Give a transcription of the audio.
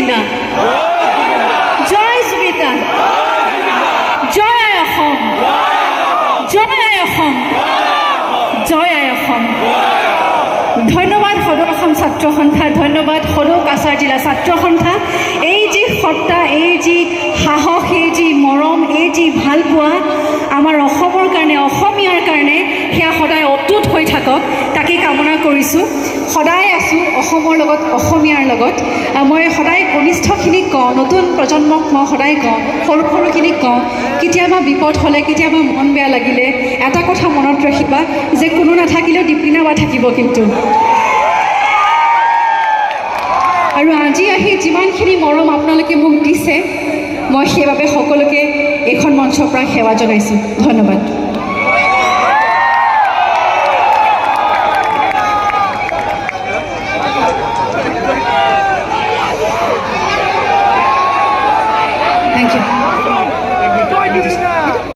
জুবিনা, জয় জুবিনা, জয় আই অসম, জয় আই অসম, জয় আই অসম। ধন্যবাদ সদৌ অসম ছাত্ৰ সন্থা, ধন্যবাদ সদৌ কাছাৰ জিলা ছাত্ৰ সন্থা। এই যি সত্তা, এই যি সাহস, এই যি মৰম, এই যি ভালপোৱা আমাৰ অসমৰ কাৰণে, অসমীয়াৰ কাৰণে, সেয়া সদায় অটুট হৈ থাকক তাকে কামনা কৰিছোঁ। সদায় আছোঁ অসমৰ লগত, অসমীয়াৰ লগত। মই সদায় কনিষ্ঠখিনিক কওঁ, নতুন প্ৰজন্মক মই সদায় কওঁ, সৰু সৰুখিনিক কওঁ, কেতিয়াবা বিপদ হ'লে, কেতিয়াবা মন বেয়া লাগিলে এটা কথা মনত ৰাখিবা যে কোনো নাথাকিলেও দীপলিনা বা থাকিব কিন্তু। আৰু আজি আহি যিমানখিনি মৰম আপোনালোকে মোক দিছে, মই সেইবাবে সকলোকে এইখন মঞ্চৰ পৰা সেৱা জনাইছোঁ। ধন্যবাদ।